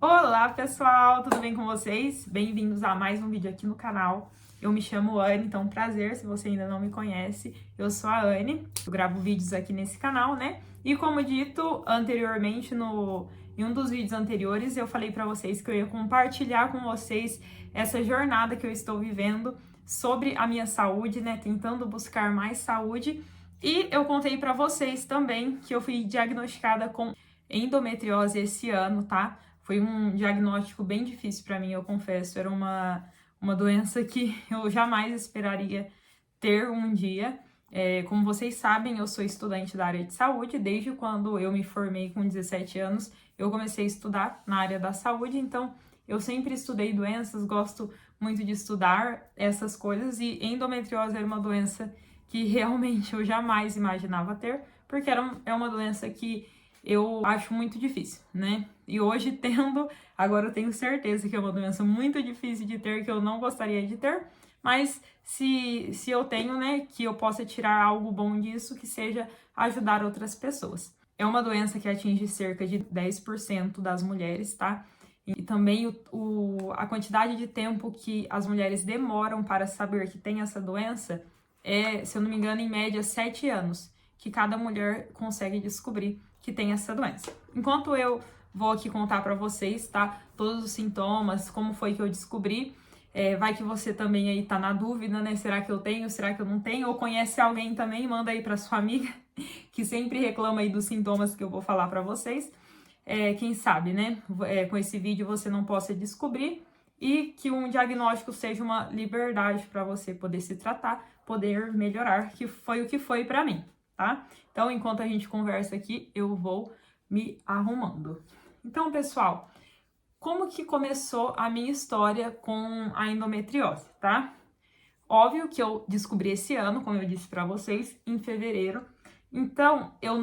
Olá pessoal, tudo bem com vocês? Bem-vindos a mais um vídeo aqui no canal. Eu me chamo Anne, então prazer, se você ainda não me conhece, eu sou a Anne, eu gravo vídeos aqui nesse canal, né? E como dito anteriormente, em um dos vídeos anteriores, eu falei pra vocês que eu ia compartilhar com vocês essa jornada que eu estou vivendo sobre a minha saúde, né? Tentando buscar mais saúde. E eu contei pra vocês também que eu fui diagnosticada com endometriose esse ano, tá? Foi um diagnóstico bem difícil para mim, eu confesso. Era uma doença que eu jamais esperaria ter um dia. Como vocês sabem, eu sou estudante da área de saúde. Desde quando eu me formei com 17 anos, eu comecei a estudar na área da saúde. Então, eu sempre estudei doenças, gosto muito de estudar essas coisas. E endometriose era uma doença que realmente eu jamais imaginava ter, porque é uma doença que eu acho muito difícil, né? E hoje agora eu tenho certeza que é uma doença muito difícil de ter, que eu não gostaria de ter, mas se eu tenho, né, que eu possa tirar algo bom disso, que seja ajudar outras pessoas. É uma doença que atinge cerca de 10% das mulheres, tá? E também a quantidade de tempo que as mulheres demoram para saber que tem essa doença é, se eu não me engano, em média 7 anos, que cada mulher consegue descobrir que tem essa doença. Enquanto eu vou aqui contar para vocês, tá? Todos os sintomas, como foi que eu descobri. Vai que você também aí tá na dúvida, né? Será que eu tenho? Será que eu não tenho? Ou conhece alguém também? Manda aí para sua amiga, que sempre reclama aí dos sintomas que eu vou falar para vocês. Quem sabe, né? Com esse vídeo você não possa descobrir e que um diagnóstico seja uma liberdade para você poder se tratar, poder melhorar, que foi o que foi para mim, tá? Então, enquanto a gente conversa aqui, eu vou me arrumando. Então, pessoal, como que começou a minha história com a endometriose, tá? Óbvio que eu descobri esse ano, como eu disse para vocês, em fevereiro. Então, eu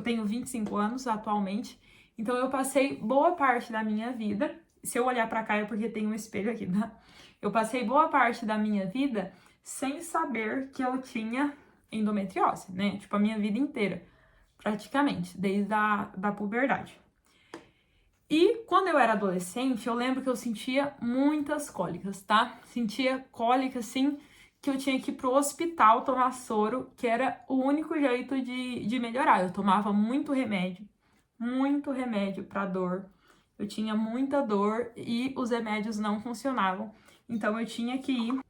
tenho 25 anos atualmente, então eu passei boa parte da minha vida, se eu olhar para cá é porque tem um espelho aqui, tá? Eu passei boa parte da minha vida sem saber que eu tinha endometriose, né? Tipo, a minha vida inteira, praticamente, desde da puberdade. E quando eu era adolescente, eu lembro que eu sentia muitas cólicas, tá? Sentia cólica, assim, que eu tinha que ir pro hospital tomar soro, que era o único jeito de melhorar. Eu tomava muito remédio pra dor. Eu tinha muita dor e os remédios não funcionavam. Então eu tinha que ir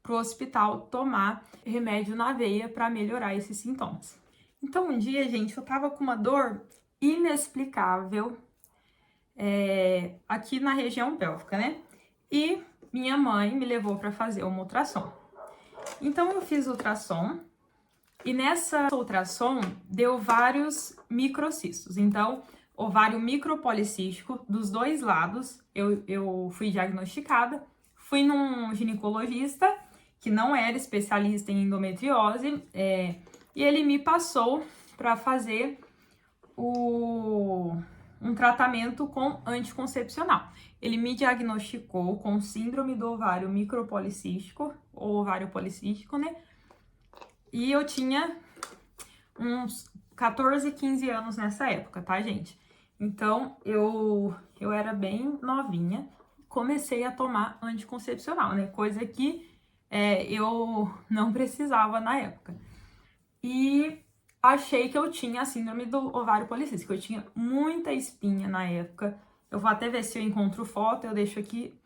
pro hospital tomar remédio na veia para melhorar esses sintomas. Então um dia, gente, eu tava com uma dor inexplicável aqui na região pélvica, né? E minha mãe me levou para fazer uma ultrassom. Então eu fiz ultrassom e nessa ultrassom deu vários microcistos. Então, ovário micropolicístico dos dois lados, eu fui diagnosticada. Fui num ginecologista que não era especialista em endometriose, e ele me passou para fazer um tratamento com anticoncepcional. Ele me diagnosticou com síndrome do ovário micropolicístico, ou ovário policístico, né? E eu tinha uns 14, 15 anos nessa época, tá, gente? Então, eu era bem novinha, comecei a tomar anticoncepcional, né? Coisa que eu não precisava na época. E achei que eu tinha a síndrome do ovário policístico. Eu tinha muita espinha na época. Eu vou até ver se eu encontro foto, eu deixo aqui.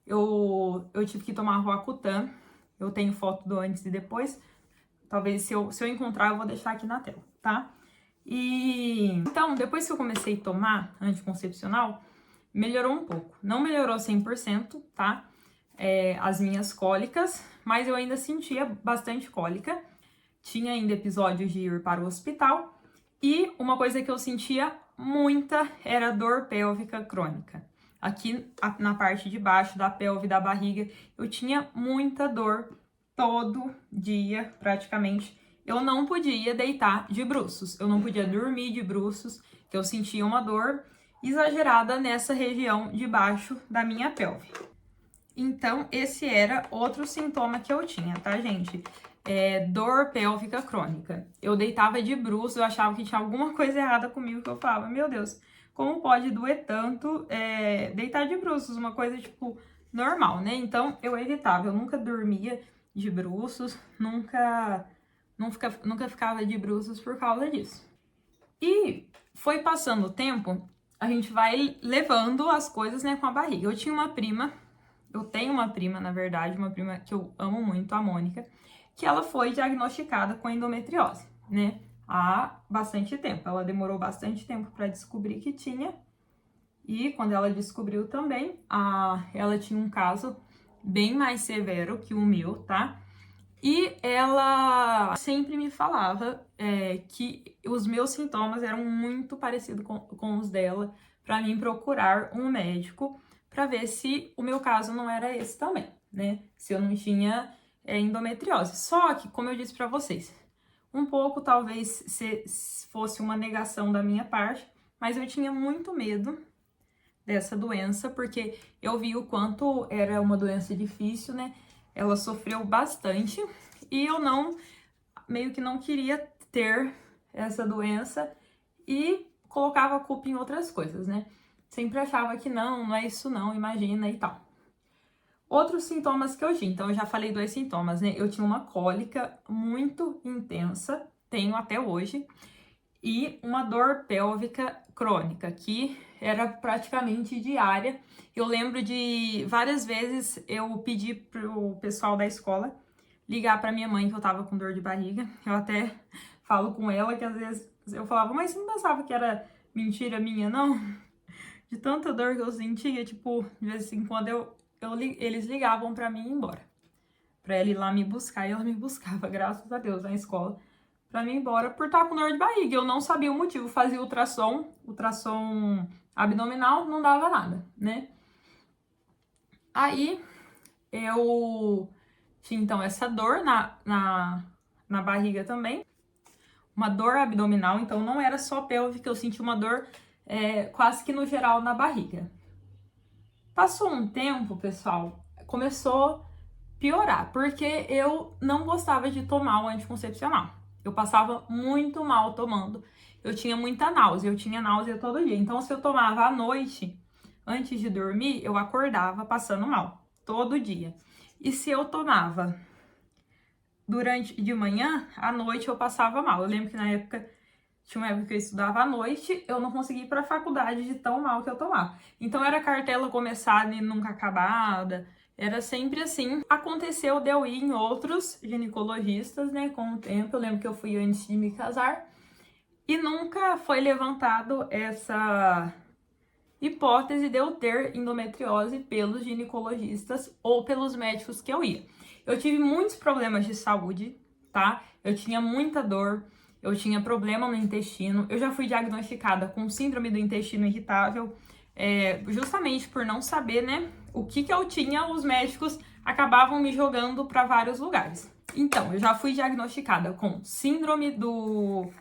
Eu tive que tomar Roacutan. Eu tenho foto do antes e depois. Talvez se eu encontrar, eu vou deixar aqui na tela, tá? E então, depois que eu comecei a tomar anticoncepcional, melhorou um pouco. Não melhorou 100%, tá? As minhas cólicas, mas eu ainda sentia bastante cólica. Tinha ainda episódios de ir para o hospital. E uma coisa que eu sentia muita era dor pélvica crônica. Aqui na parte de baixo da pelve, da barriga, eu tinha muita dor todo dia, praticamente. Eu não podia deitar de bruços, eu não podia dormir de bruços, que eu sentia uma dor exagerada nessa região de baixo da minha pelve. Então, esse era outro sintoma que eu tinha, tá, gente? Dor pélvica crônica. Eu deitava de bruços, eu achava que tinha alguma coisa errada comigo, que eu falava, meu Deus, como pode doer tanto deitar de bruços, uma coisa, tipo, normal, né? Então, eu evitava, eu nunca dormia de bruços, nunca ficava de bruços por causa disso. E foi passando o tempo, a gente vai levando as coisas, né, com a barriga. Eu tenho uma prima, na verdade, uma prima que eu amo muito, a Mônica, que ela foi diagnosticada com endometriose, né? Há bastante tempo. Ela demorou bastante tempo para descobrir que tinha. E quando ela descobriu também, ela tinha um caso bem mais severo que o meu, tá? E ela sempre me falava que os meus sintomas eram muito parecidos com os dela, para mim procurar um médico para ver se o meu caso não era esse também, né? Se eu não tinha endometriose. Só que, como eu disse para vocês, um pouco talvez se fosse uma negação da minha parte, mas eu tinha muito medo dessa doença, porque eu vi o quanto era uma doença difícil, né? Ela sofreu bastante e eu meio que não queria ter essa doença e colocava a culpa em outras coisas, né? Sempre achava que não é isso não, imagina e tal. Outros sintomas que eu tinha, então eu já falei 2 sintomas, né? Eu tinha uma cólica muito intensa, tenho até hoje, e uma dor pélvica crônica, que era praticamente diária. Eu lembro de várias vezes eu pedi pro pessoal da escola ligar para minha mãe que eu tava com dor de barriga. Eu até falo com ela que às vezes eu falava, mas você não pensava que era mentira minha, não? De tanta dor que eu sentia, tipo, de vez em quando eles ligavam para mim ir embora. Pra ela ir lá me buscar, e ela me buscava, graças a Deus, na escola, pra mim ir embora por estar com dor de barriga. Eu não sabia o motivo, fazia ultrassom abdominal, não dava nada, né? Aí eu tinha então essa dor na barriga também, uma dor abdominal, então não era só pélvica, eu senti uma dor quase que no geral na barriga. Passou um tempo, pessoal, começou a piorar, porque eu não gostava de tomar o anticoncepcional. Eu passava muito mal tomando. Eu tinha muita náusea, eu tinha náusea todo dia. Então, se eu tomava à noite, antes de dormir, eu acordava passando mal, todo dia. E se eu tomava de manhã, à noite eu passava mal. Eu lembro que na época, tinha uma época que eu estudava à noite, eu não conseguia ir para a faculdade de tão mal que eu tomava. Então, era cartela começada e nunca acabada. Era sempre assim. Aconteceu de eu ir em outros ginecologistas, né, com o tempo. Eu lembro que eu fui antes de me casar. E nunca foi levantado essa hipótese de eu ter endometriose pelos ginecologistas ou pelos médicos que eu ia. Eu tive muitos problemas de saúde, tá? Eu tinha muita dor, eu tinha problema no intestino. Eu já fui diagnosticada com síndrome do intestino irritável, justamente por não saber, né, o que eu tinha. Os médicos acabavam me jogando para vários lugares. Então, eu já fui diagnosticada com síndrome do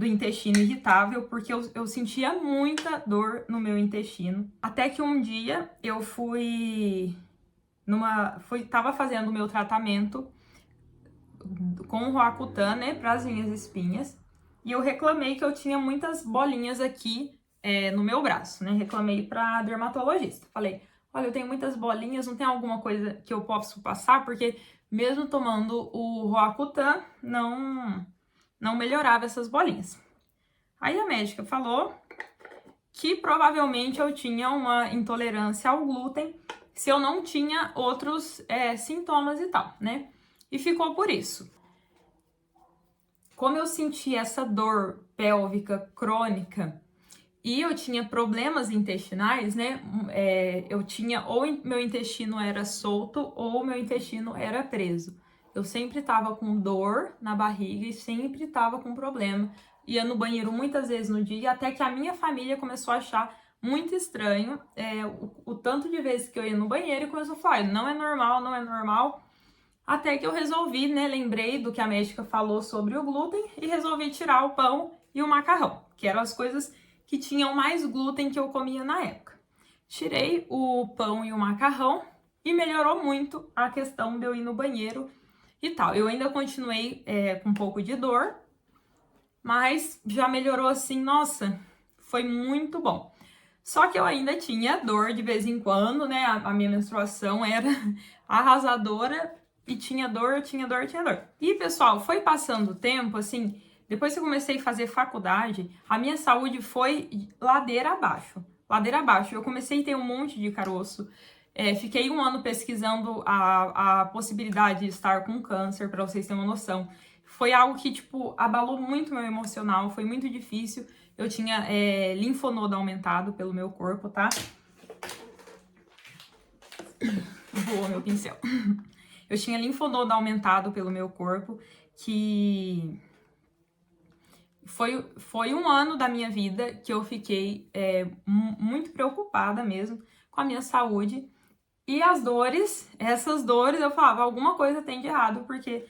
intestino irritável, porque eu sentia muita dor no meu intestino. Até que um dia eu tava fazendo o meu tratamento com Roacutan, né, para as minhas espinhas, e eu reclamei que eu tinha muitas bolinhas aqui no meu braço, né? Reclamei para dermatologista. Falei, olha, eu tenho muitas bolinhas, não tem alguma coisa que eu possa passar? Porque mesmo tomando o Roacutan, não melhorava essas bolinhas. Aí a médica falou que provavelmente eu tinha uma intolerância ao glúten, se eu não tinha outros sintomas e tal, né? E ficou por isso. Como eu senti essa dor pélvica crônica e eu tinha problemas intestinais, né? Eu tinha, ou meu intestino era solto ou meu intestino era preso. Eu sempre tava com dor na barriga e sempre tava com problema. Ia no banheiro muitas vezes no dia, até que a minha família começou a achar muito estranho o tanto de vezes que eu ia no banheiro e começou a falar, não é normal, não é normal. Até que eu resolvi, né, lembrei do que a médica falou sobre o glúten e resolvi tirar o pão e o macarrão, que eram as coisas que tinham mais glúten que eu comia na época. Tirei o pão e o macarrão e melhorou muito a questão de eu ir no banheiro e tal. Eu ainda continuei com um pouco de dor, mas já melhorou assim, nossa, foi muito bom. Só que eu ainda tinha dor de vez em quando, né? A minha menstruação era arrasadora e tinha dor, tinha dor, tinha dor. E, pessoal, foi passando o tempo, assim, depois que eu comecei a fazer faculdade, a minha saúde foi ladeira abaixo. Ladeira abaixo. Eu comecei a ter um monte de caroço. Fiquei um ano pesquisando a possibilidade de estar com câncer, para vocês terem uma noção. Foi algo que, tipo, abalou muito meu emocional, foi muito difícil. Eu tinha linfonodo aumentado pelo meu corpo, tá? Voou meu pincel. Eu tinha linfonodo aumentado pelo meu corpo, que foi um ano da minha vida que eu fiquei muito preocupada mesmo com a minha saúde. E as dores, essas dores, eu falava, alguma coisa tem de errado, porque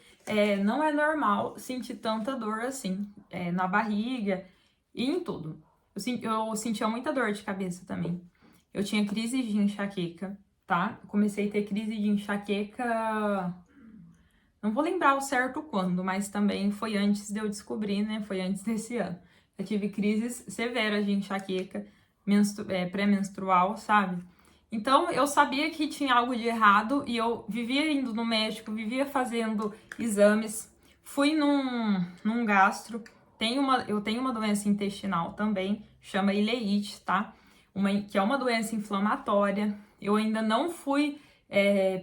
não é normal sentir tanta dor assim, na barriga e em tudo. Eu sentia muita dor de cabeça também. Eu tinha crise de enxaqueca, tá? Comecei a ter crise de enxaqueca, não vou lembrar o certo quando, mas também foi antes de eu descobrir, né? Foi antes desse ano. Eu tive crises severas de enxaqueca pré-menstrual, sabe? Então, eu sabia que tinha algo de errado e eu vivia indo no médico, vivia fazendo exames. Fui num gastro. Eu tenho uma doença intestinal também, chama ileite, tá? Que é uma doença inflamatória. Eu ainda não fui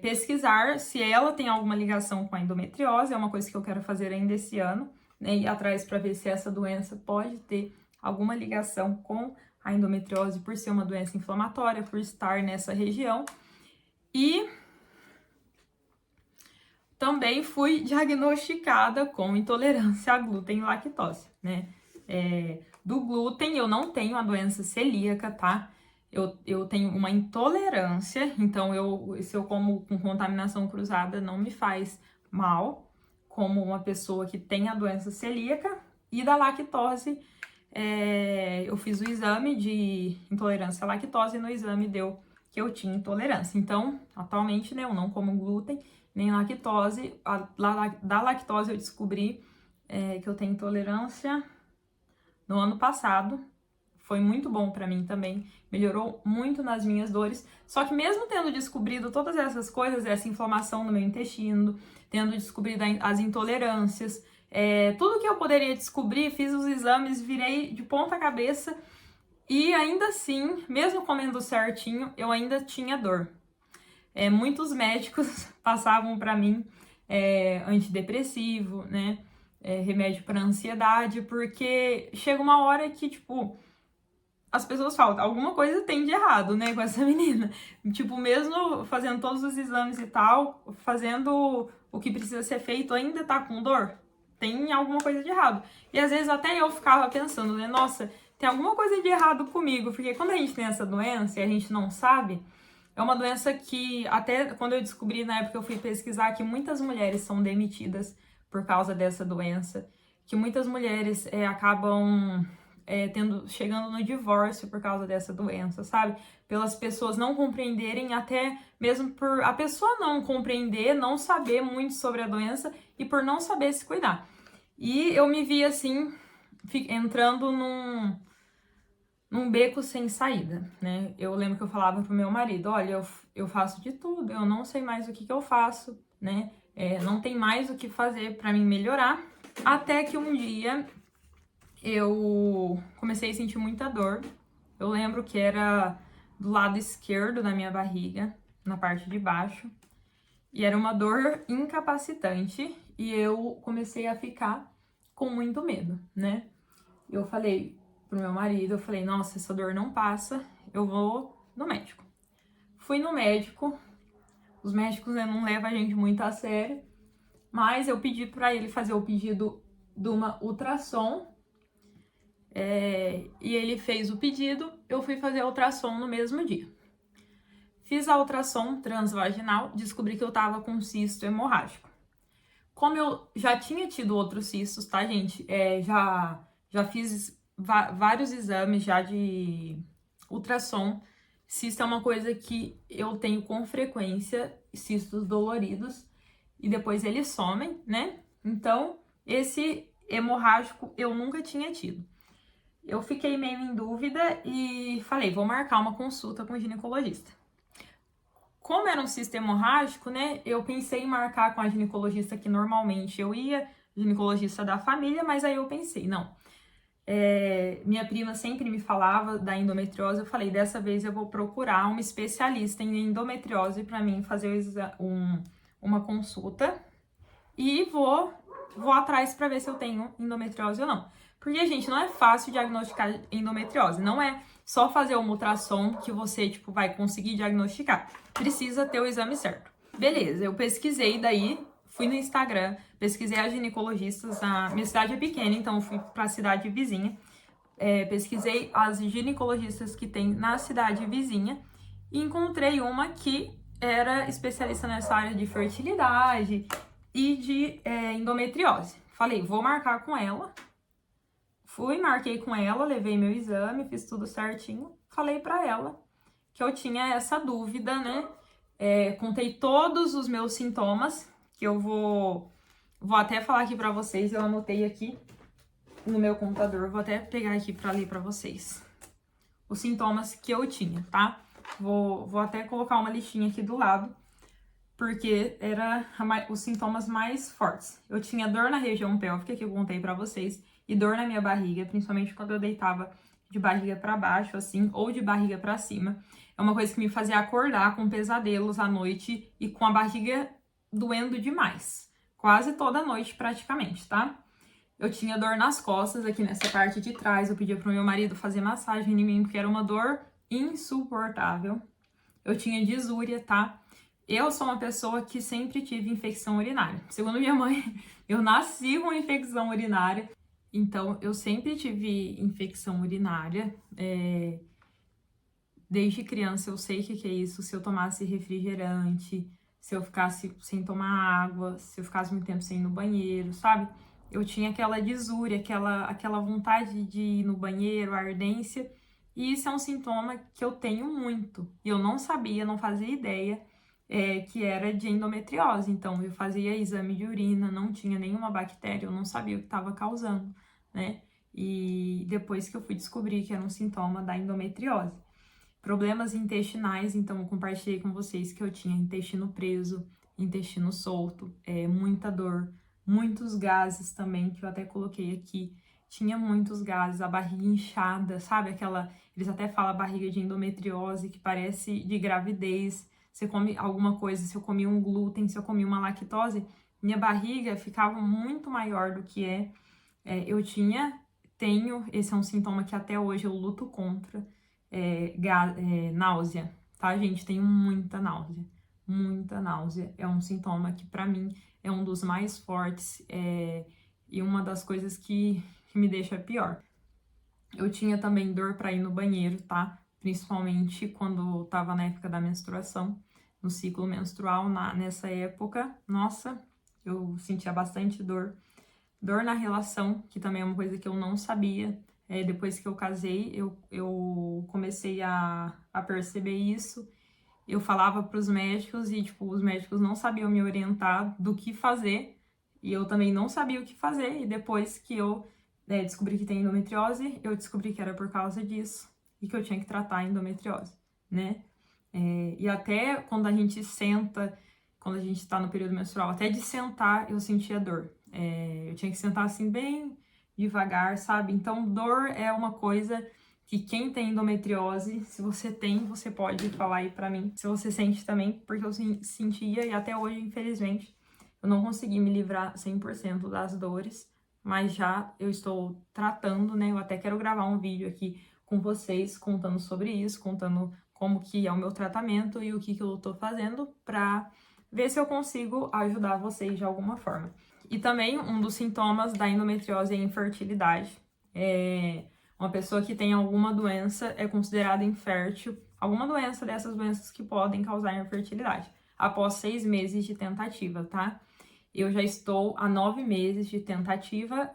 pesquisar se ela tem alguma ligação com a endometriose, é uma coisa que eu quero fazer ainda esse ano, né? Ir atrás para ver se essa doença pode ter alguma ligação com a endometriose por ser uma doença inflamatória, por estar nessa região. E também fui diagnosticada com intolerância a glúten e lactose, né? Do glúten eu não tenho a doença celíaca, tá? Eu tenho uma intolerância, então se eu como com contaminação cruzada não me faz mal, como uma pessoa que tem a doença celíaca. E da lactose, eu fiz o exame de intolerância à lactose e no exame deu que eu tinha intolerância. Então, atualmente, né, eu não como glúten nem lactose. Da lactose eu descobri que eu tenho intolerância no ano passado. Foi muito bom pra mim também, melhorou muito nas minhas dores. Só que mesmo tendo descobrido todas essas coisas, essa inflamação no meu intestino, tendo descobrido as intolerâncias, tudo que eu poderia descobrir, fiz os exames, virei de ponta cabeça e ainda assim, mesmo comendo certinho, eu ainda tinha dor. Muitos médicos passavam pra mim antidepressivo, né? Remédio para ansiedade, porque chega uma hora que, tipo, as pessoas falam, alguma coisa tem de errado, né, com essa menina. Tipo, mesmo fazendo todos os exames e tal, fazendo o que precisa ser feito, ainda tá com dor? Tem alguma coisa de errado. E às vezes até eu ficava pensando, né, nossa, tem alguma coisa de errado comigo, porque quando a gente tem essa doença e a gente não sabe, é uma doença que, até quando eu descobri, na época eu fui pesquisar, que muitas mulheres são demitidas por causa dessa doença, que muitas mulheres acabam chegando no divórcio por causa dessa doença, sabe? Pelas pessoas não compreenderem, até mesmo por a pessoa não compreender, não saber muito sobre a doença e por não saber se cuidar. E eu me vi assim, entrando num beco sem saída, né? Eu lembro que eu falava pro meu marido, olha, eu faço de tudo, eu não sei mais o que eu faço, né? Não tem mais o que fazer para mim melhorar. Até que um dia eu comecei a sentir muita dor. Eu lembro que era do lado esquerdo da minha barriga, na parte de baixo. E era uma dor incapacitante. E eu comecei a ficar com muito medo, né? Eu falei pro meu marido, eu falei, nossa, essa dor não passa, eu vou no médico. Fui no médico, os médicos, né, não levam a gente muito a sério, mas eu pedi para ele fazer o pedido de uma ultrassom, e ele fez o pedido, eu fui fazer a ultrassom no mesmo dia. Fiz a ultrassom transvaginal, descobri que eu tava com cisto hemorrágico. Como eu já tinha tido outros cistos, tá, gente? Já fiz vários exames já de ultrassom. Cisto é uma coisa que eu tenho com frequência, cistos doloridos, e depois eles somem, né? Então, esse hemorrágico eu nunca tinha tido. eu fiquei meio em dúvida e falei, vou marcar uma consulta com o ginecologista. Como era um cisto hemorrágico, né, eu pensei em marcar com a ginecologista que normalmente eu ia, ginecologista da família, mas aí eu pensei, não, minha prima sempre me falava da endometriose, eu falei, dessa vez eu vou procurar uma especialista em endometriose para mim fazer uma consulta e vou atrás para ver se eu tenho endometriose ou não. Porque, gente, não é fácil diagnosticar endometriose, não é só fazer uma ultrassom que você, tipo, vai conseguir diagnosticar. Precisa ter o exame certo. Beleza, eu pesquisei daí, fui no Instagram, pesquisei as ginecologistas, a minha cidade é pequena, então eu fui para a cidade vizinha, pesquisei as ginecologistas que tem na cidade vizinha e encontrei uma que era especialista nessa área de fertilidade e de endometriose. Falei, vou marcar com ela. Fui, marquei com ela, levei meu exame, fiz tudo certinho. Falei pra ela que eu tinha essa dúvida, né? Contei todos os meus sintomas, que eu vou até falar aqui pra vocês, eu anotei aqui no meu computador, vou até pegar aqui pra ler pra vocês os sintomas que eu tinha, tá? Vou até colocar uma listinha aqui do lado, porque era os sintomas mais fortes. Eu tinha dor na região pélvica, que eu contei pra vocês, e dor na minha barriga, principalmente quando eu deitava de barriga pra baixo, assim, ou de barriga pra cima. É uma coisa que me fazia acordar com pesadelos à noite e com a barriga doendo demais. Quase toda noite, praticamente, tá? Eu tinha dor nas costas, aqui nessa parte de trás. Eu pedia pro meu marido fazer massagem em mim, porque era uma dor insuportável. Eu tinha disúria, tá? Eu sou uma pessoa que sempre tive infecção urinária. Segundo minha mãe, eu nasci com infecção urinária. Então, eu sempre tive infecção urinária. Desde criança eu sei o que é isso. Se eu tomasse refrigerante, se eu ficasse sem tomar água, se eu ficasse muito tempo sem ir no banheiro, sabe? Eu tinha aquela disúria, aquela vontade de ir no banheiro, a ardência. E isso é um sintoma que eu tenho muito. E eu não sabia, não fazia ideia que era de endometriose. Então, eu fazia exame de urina, não tinha nenhuma bactéria, eu não sabia o que estava causando, né? E depois que eu fui descobrir que era um sintoma da endometriose. Problemas intestinais, então eu compartilhei com vocês que eu tinha intestino preso, intestino solto, muita dor, muitos gases também, que eu até coloquei aqui. Tinha muitos gases, a barriga inchada, sabe? Eles até falam barriga de endometriose, que parece de gravidez. Você come alguma coisa, se eu comi um glúten, se eu comi uma lactose, minha barriga ficava muito maior do que tenho, esse é um sintoma que até hoje eu luto contra, náusea, tá, gente? Tenho muita náusea, muita náusea. É um sintoma que pra mim é um dos mais fortes e uma das coisas que me deixa pior. Eu tinha também dor pra ir no banheiro, tá? Principalmente quando tava na época da menstruação, no ciclo menstrual, nessa época, nossa, eu sentia bastante dor. Dor na relação, que também é uma coisa que eu não sabia. Depois que eu casei, eu comecei a perceber isso. Eu falava para os médicos e, tipo, os médicos não sabiam me orientar do que fazer. E eu também não sabia o que fazer. E depois que eu descobri que tem endometriose, eu descobri que era por causa disso. E que eu tinha que tratar a endometriose, né? E até quando a gente senta, quando a gente tá no período menstrual, até de sentar eu sentia dor. Eu tinha que sentar assim bem devagar, sabe? Então, dor é uma coisa que quem tem endometriose, se você tem, você pode falar aí pra mim. Se você sente também, porque eu sentia e até hoje, infelizmente, eu não consegui me livrar 100% das dores, mas já eu estou tratando, né? Eu até quero gravar um vídeo aqui com vocês contando sobre isso, contando como que é o meu tratamento e o que eu tô fazendo pra ver se eu consigo ajudar vocês de alguma forma. E também um dos sintomas da endometriose é a infertilidade. Uma pessoa que tem alguma doença é considerada infértil, alguma doença dessas doenças que podem causar infertilidade, após 6 meses de tentativa, tá? Eu já estou há 9 meses de tentativa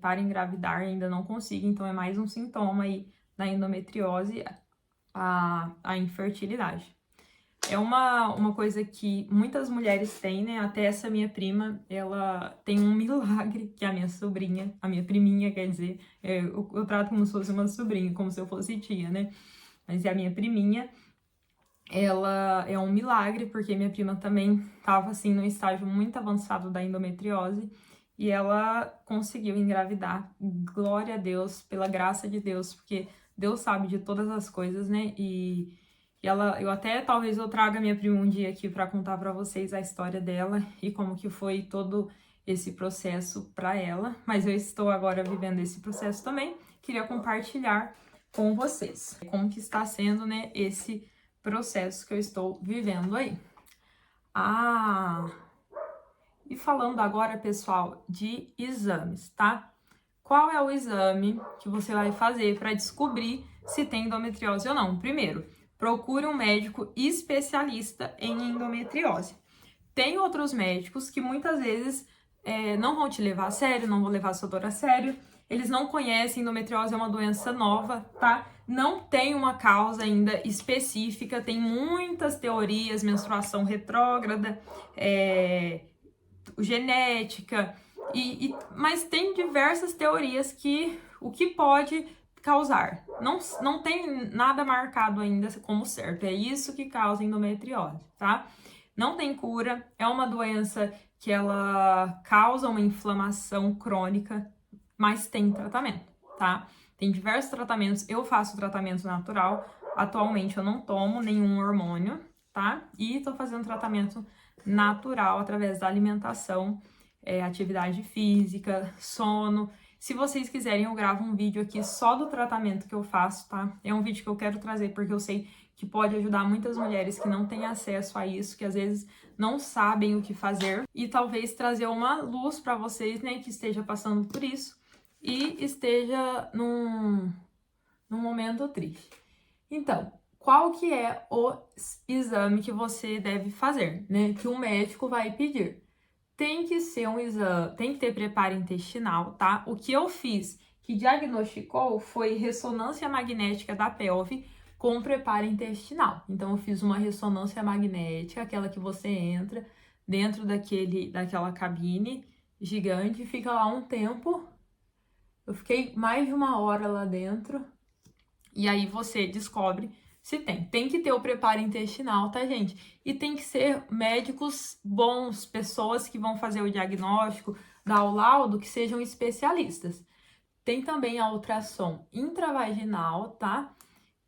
para engravidar, ainda não consigo, então é mais um sintoma aí da endometriose, a infertilidade. É uma coisa que muitas mulheres têm, né? Até essa minha prima, ela tem um milagre, que é a minha sobrinha, a minha priminha, quer dizer, eu trato como se fosse uma sobrinha, como se eu fosse tia, né? Mas é a minha priminha, ela é um milagre, porque minha prima também estava, assim, num estágio muito avançado da endometriose, e ela conseguiu engravidar. Glória a Deus, pela graça de Deus, porque Deus sabe de todas as coisas, né? E ela, talvez eu traga minha prima um dia aqui para contar para vocês a história dela e como que foi todo esse processo para ela, mas eu estou agora vivendo esse processo também, queria compartilhar com vocês como que está sendo, né, esse processo que eu estou vivendo aí. E falando agora, pessoal, de exames, tá? Qual é o exame que você vai fazer para descobrir se tem endometriose ou não? Primeiro, procure um médico especialista em endometriose. Tem outros médicos que muitas vezes não vão te levar a sério, não vão levar a sua dor a sério. Eles não conhecem, endometriose é uma doença nova, tá? Não tem uma causa ainda específica, tem muitas teorias, menstruação retrógrada, genética, mas tem diversas teorias que o que pode causar. Não tem nada marcado ainda como certo. É isso que causa endometriose, tá? Não tem cura, é uma doença que ela causa uma inflamação crônica, mas tem tratamento, tá? Tem diversos tratamentos, eu faço tratamento natural, atualmente eu não tomo nenhum hormônio, tá? E tô fazendo tratamento natural através da alimentação, atividade física, sono. Se vocês quiserem, eu gravo um vídeo aqui só do tratamento que eu faço, tá? É um vídeo que eu quero trazer porque eu sei que pode ajudar muitas mulheres que não têm acesso a isso, que às vezes não sabem o que fazer, e talvez trazer uma luz para vocês, né, que esteja passando por isso e esteja num momento triste. Então, qual que é o exame que você deve fazer, né, que o médico vai pedir? Tem que ser um exame, tem que ter preparo intestinal, tá? O que eu fiz que diagnosticou foi ressonância magnética da pelve com preparo intestinal. Então, eu fiz uma ressonância magnética, aquela que você entra dentro daquela cabine gigante, fica lá um tempo. Eu fiquei mais de 1 hora lá dentro. E aí você descobre se tem. Tem que ter o preparo intestinal, tá, gente? E tem que ser médicos bons, pessoas que vão fazer o diagnóstico, dar o laudo, que sejam especialistas. Tem também a ultrassom intravaginal, tá?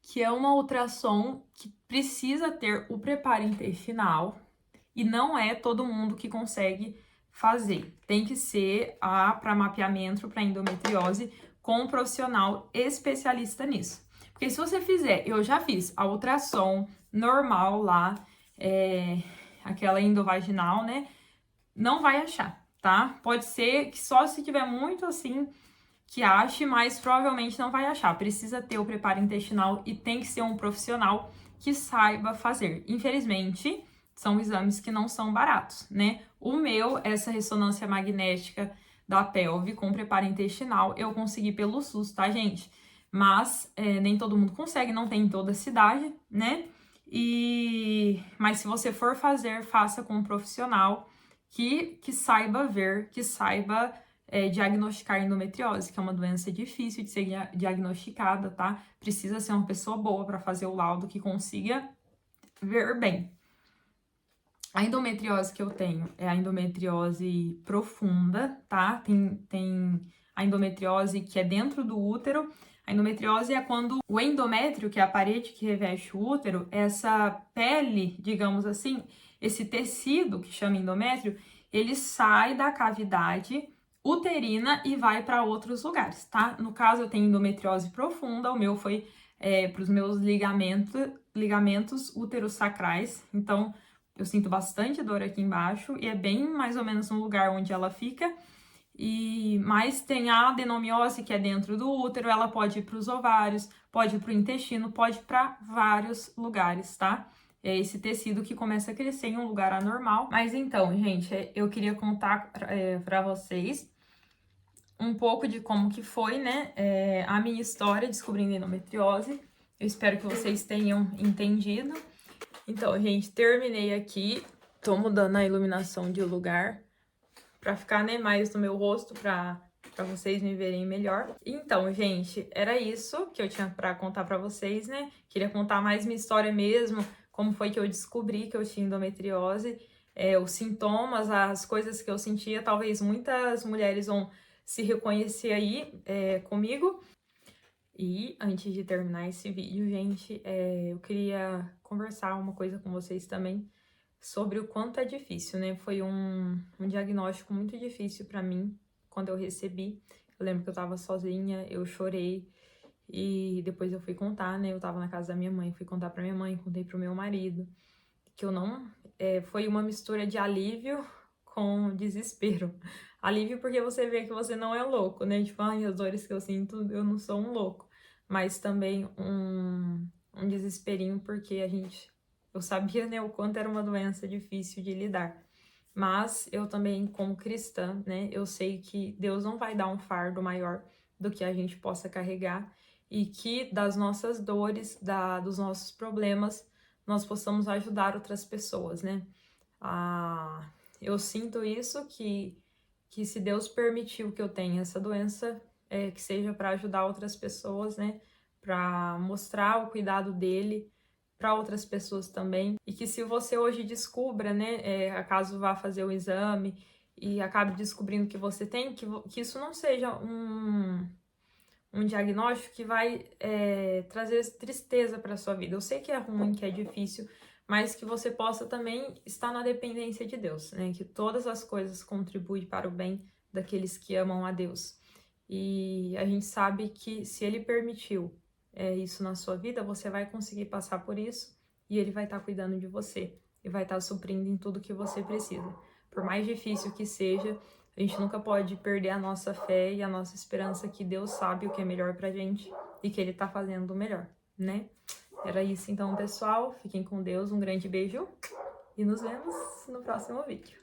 Que é uma ultrassom que precisa ter o preparo intestinal e não é todo mundo que consegue fazer. Tem que ser para mapeamento, para endometriose, com um profissional especialista nisso. Porque se você fizer, eu já fiz a ultrassom normal lá, aquela endovaginal, né? Não vai achar, tá? Pode ser que só se tiver muito assim que ache, mas provavelmente não vai achar. Precisa ter o preparo intestinal e tem que ser um profissional que saiba fazer. Infelizmente, são exames que não são baratos, né? O meu, essa ressonância magnética da pelve com preparo intestinal, eu consegui pelo SUS, tá, gente? Mas nem todo mundo consegue, não tem em toda a cidade, né? Mas se você for fazer, faça com um profissional que saiba ver, que saiba diagnosticar endometriose, que é uma doença difícil de ser diagnosticada, tá? Precisa ser uma pessoa boa para fazer o laudo que consiga ver bem. A endometriose que eu tenho é a endometriose profunda, tá? Tem a endometriose que é dentro do útero. A endometriose é quando o endométrio, que é a parede que reveste o útero, essa pele, digamos assim, esse tecido que chama endométrio, ele sai da cavidade uterina e vai para outros lugares, tá? No caso, eu tenho endometriose profunda, o meu foi para os meus ligamentos útero-sacrais, então eu sinto bastante dor aqui embaixo e é bem mais ou menos no lugar onde ela fica. Mas tem a adenomiose, que é dentro do útero, ela pode ir para os ovários, pode ir para o intestino, pode ir para vários lugares, tá? É esse tecido que começa a crescer em um lugar anormal. Mas então, gente, eu queria contar para vocês um pouco de como que foi, né, a minha história descobrindo endometriose. Eu espero que vocês tenham entendido. Então, gente, terminei aqui. Tô mudando a iluminação de lugar pra ficar, né, mais no meu rosto, pra vocês me verem melhor. Então, gente, era isso que eu tinha pra contar pra vocês, né? Queria contar mais minha história mesmo, como foi que eu descobri que eu tinha endometriose, os sintomas, as coisas que eu sentia. Talvez muitas mulheres vão se reconhecer aí comigo. E antes de terminar esse vídeo, gente, eu queria conversar uma coisa com vocês também sobre o quanto é difícil, né? Foi um diagnóstico muito difícil pra mim quando eu recebi. Eu lembro que eu tava sozinha, eu chorei e depois eu fui contar, né? Eu tava na casa da minha mãe, fui contar pra minha mãe, contei pro meu marido, que eu não. Foi uma mistura de alívio com desespero. Alívio porque você vê que você não é louco, né? Tipo, ai, as dores que eu sinto, eu não sou um louco. Mas também um desesperinho porque eu sabia, né, o quanto era uma doença difícil de lidar. Mas eu também, como cristã, né, eu sei que Deus não vai dar um fardo maior do que a gente possa carregar e que das nossas dores, dos nossos problemas, nós possamos ajudar outras pessoas, né? Eu sinto isso, que se Deus permitiu que eu tenha essa doença, que seja para ajudar outras pessoas, né? Para mostrar o cuidado dele para outras pessoas também. E que se você hoje descubra, né? Acaso vá fazer o exame e acabe descobrindo que você tem, que isso não seja um diagnóstico que vai trazer tristeza para sua vida. Eu sei que é ruim, que é difícil, mas que você possa também estar na dependência de Deus, né? Que todas as coisas contribuem para o bem daqueles que amam a Deus. E a gente sabe que se Ele permitiu isso na sua vida, você vai conseguir passar por isso e Ele vai estar cuidando de você e vai estar suprindo em tudo que você precisa. Por mais difícil que seja, a gente nunca pode perder a nossa fé e a nossa esperança que Deus sabe o que é melhor pra gente e que Ele tá fazendo o melhor, né? Era isso então, pessoal. Fiquem com Deus, um grande beijo e nos vemos no próximo vídeo.